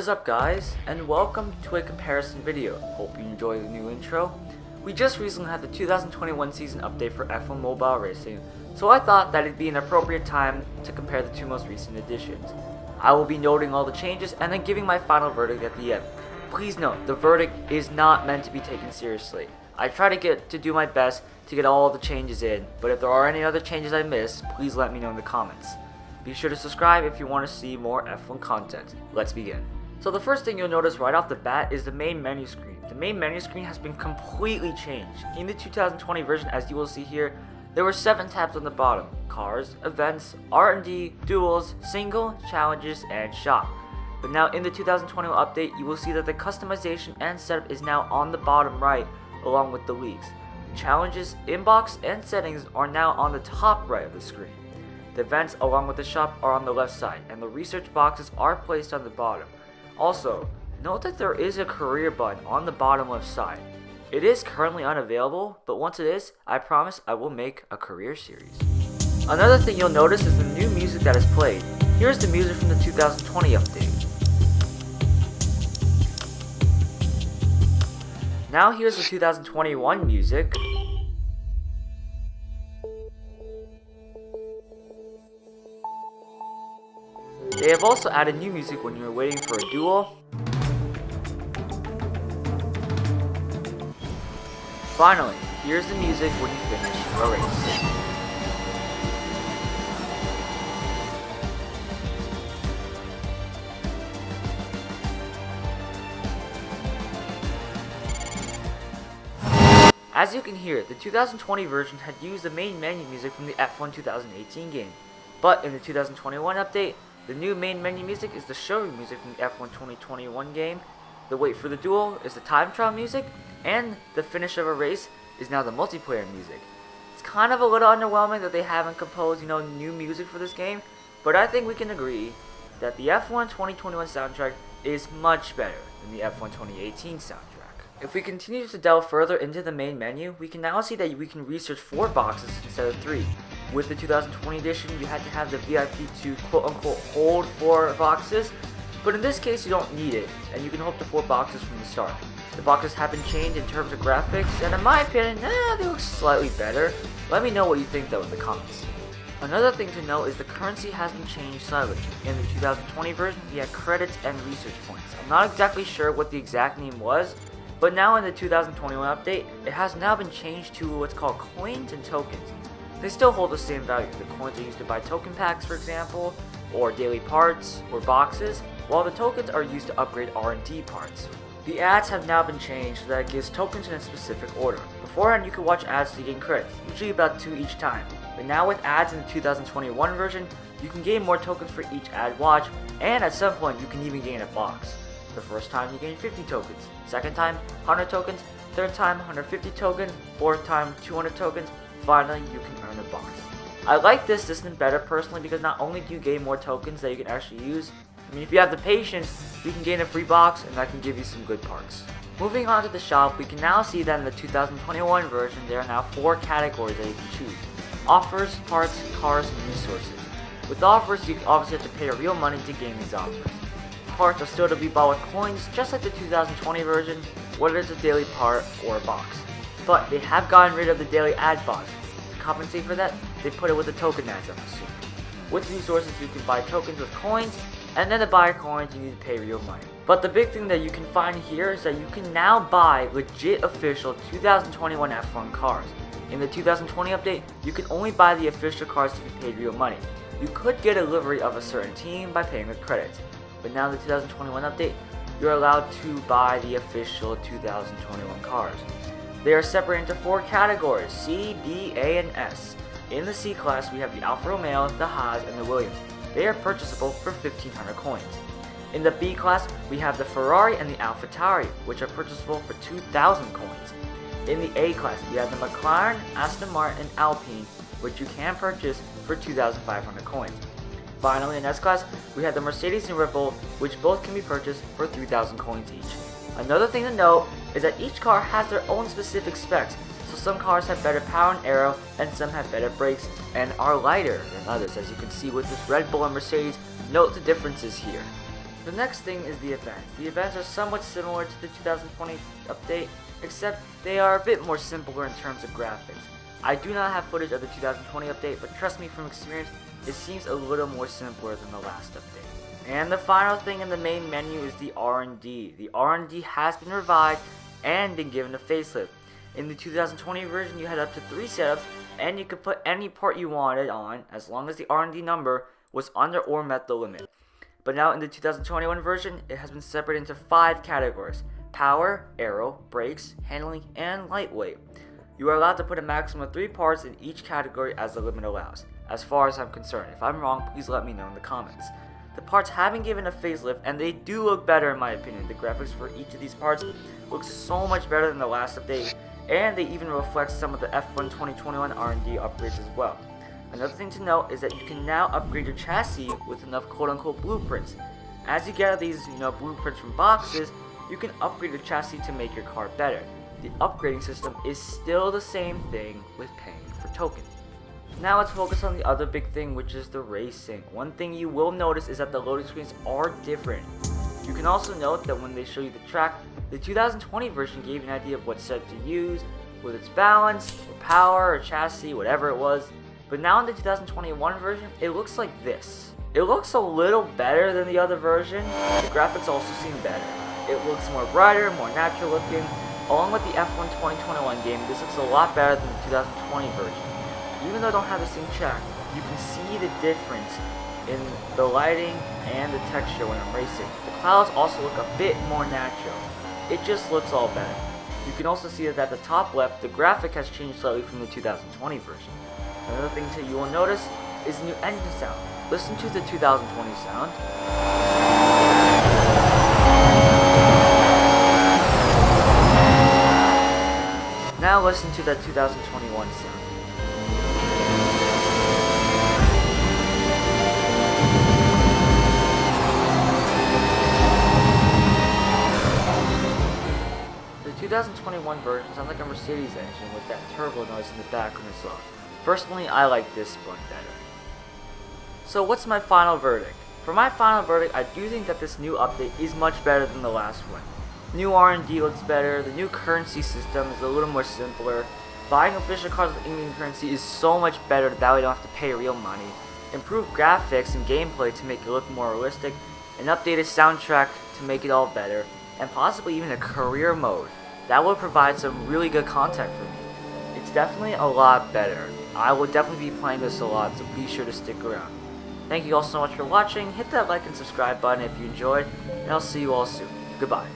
What is up guys, and welcome to a comparison video. Hope you enjoy the new intro. We just recently had the 2021 season update for F1 Mobile Racing, so I thought that it'd be an appropriate time to compare the two most recent additions. I will be noting all the changes and then giving my final verdict at the end. Please note, the verdict is not meant to be taken seriously. I try to do my best to get all the changes in, but if there are any other changes I missed, please let me know in the comments. Be sure to subscribe if you want to see more F1 content. Let's begin. So the first thing you'll notice right off the bat is the main menu screen. The main menu screen has been completely changed. In the 2020 version, as you will see here, there were 7 tabs on the bottom: Cars, Events, R&D, Duels, Single, Challenges, and Shop. But now in the 2021 update, you will see that the customization and setup is now on the bottom right, along with the leagues. The Challenges, Inbox, and Settings are now on the top right of the screen. The events along with the shop are on the left side, and the research boxes are placed on the bottom. Also, note that there is a career button on the bottom left side. It is currently unavailable, but once it is, I promise I will make a career series. Another thing you'll notice is the new music that is played. Here's the music from the 2020 update. Now here's the 2021 music. They have also added new music when you're waiting for a duel. Finally, here's the music when you finish a race. As you can hear, the 2020 version had used the main menu music from the F1 2018 game. But in the 2021 update, the new main menu music is the showroom music from the F1 2021 game, the wait for the duel is the time trial music, and the finish of a race is now the multiplayer music. It's kind of a little underwhelming that they haven't composed, new music for this game, but I think we can agree that the F1 2021 soundtrack is much better than the F1 2018 soundtrack. If we continue to delve further into the main menu, we can now see that we can research 4 boxes instead of 3. With the 2020 edition, you had to have the VIP to quote-unquote hold 4 boxes, but in this case you don't need it, and you can hold the 4 boxes from the start. The boxes have been changed in terms of graphics, and in my opinion, they look slightly better. Let me know what you think though in the comments. Another thing to note is the currency has been changed slightly. In the 2020 version, we had credits and research points. I'm not exactly sure what the exact name was, but now in the 2021 update, it has now been changed to what's called coins and tokens. They still hold the same value. The coins are used to buy token packs, for example, or daily parts, or boxes, while the tokens are used to upgrade R&D parts. The ads have now been changed so that it gives tokens in a specific order. Beforehand, you could watch ads to gain credits, usually about 2 each time. But now with ads in the 2021 version, you can gain more tokens for each ad watch, and at some point you can even gain a box. The first time you gain 50 tokens, second time 100 tokens, third time 150 tokens, fourth time 200 tokens, finally you can earn a box. I like this system better personally because not only do you gain more tokens that you can actually use, if you have the patience, you can gain a free box and that can give you some good parts. Moving on to the shop, we can now see that in the 2021 version there are now 4 categories that you can choose: offers, parts, cars, and resources. With offers, you obviously have to pay real money to gain these offers. Parts are still to be bought with coins, just like the 2020 version, whether it's a daily part or a box. But they have gotten rid of the daily ad box. To compensate for that, they put it with the token ads, I'm assuming. With resources, you can buy tokens with coins, and then to buy coins, you need to pay real money. But the big thing that you can find here is that you can now buy legit official 2021 F1 cars. In the 2020 update, you can only buy the official cars if you paid real money. You could get a livery of a certain team by paying with credits. But now in the 2021 update, you're allowed to buy the official 2021 cars. They are separated into 4 categories: C, B, A, and S. In the C class, we have the Alfa Romeo, the Haas, and the Williams. They are purchasable for 1,500 coins. In the B class, we have the Ferrari and the AlphaTauri, which are purchasable for 2,000 coins. In the A class, we have the McLaren, Aston Martin, and Alpine, which you can purchase for 2,500 coins. Finally, in S class, we have the Mercedes and Red Bull, which both can be purchased for 3,000 coins each. Another thing to note is that each car has their own specific specs, so some cars have better power and aero, and some have better brakes, and are lighter than others. As you can see with this Red Bull and Mercedes, note the differences here. The next thing is the events. The events are somewhat similar to the 2020 update, except they are a bit more simpler in terms of graphics. I do not have footage of the 2020 update, but trust me from experience, it seems a little more simpler than the last update. And the final thing in the main menu is the R&D. The R&D has been revived and been given a facelift. In the 2020 version, you had up to 3 setups, and you could put any part you wanted on as long as the R&D number was under or met the limit. But now in the 2021 version, it has been separated into 5 categories: power, aero, brakes, handling, and lightweight. You are allowed to put a maximum of 3 parts in each category as the limit allows, as far as I'm concerned. If I'm wrong, please let me know in the comments. The parts have been given a facelift, and they do look better in my opinion. The graphics for each of these parts looks so much better than the last update, and they even reflect some of the F1 2021 R&D upgrades as well. Another thing to note is that you can now upgrade your chassis with enough quote-unquote blueprints. As you get these blueprints from boxes, you can upgrade your chassis to make your car better. The upgrading system is still the same thing with paying for tokens. Now let's focus on the other big thing, which is the racing. One thing you will notice is that the loading screens are different. You can also note that when they show you the track, the 2020 version gave you an idea of what setup to use, whether it's balance, or power, or chassis, whatever it was. But now in the 2021 version, it looks like this. It looks a little better than the other version. The graphics also seem better. It looks more brighter, more natural looking. Along with the F1 2021 game, this looks a lot better than the 2020 version. Even though I don't have the same track, you can see the difference in the lighting and the texture when I'm racing. The clouds also look a bit more natural. It just looks all better. You can also see that at the top left, the graphic has changed slightly from the 2020 version. Another thing that you will notice is the new engine sound. Listen to the 2020 sound. Now listen to the 2021 sound. The 2021 version sounds like a Mercedes engine with that turbo noise in the background as well. Personally, I like this one better. So what's my final verdict? For my final verdict, I do think that this new update is much better than the last one. New R&D looks better, the new currency system is a little more simpler, buying official cars with Indian currency is so much better that we don't have to pay real money, improved graphics and gameplay to make it look more realistic, an updated soundtrack to make it all better, and possibly even a career mode. That will provide some really good content for me. It's definitely a lot better. I will definitely be playing this a lot, so be sure to stick around. Thank you all so much for watching. Hit that like and subscribe button if you enjoyed, and I'll see you all soon. Goodbye.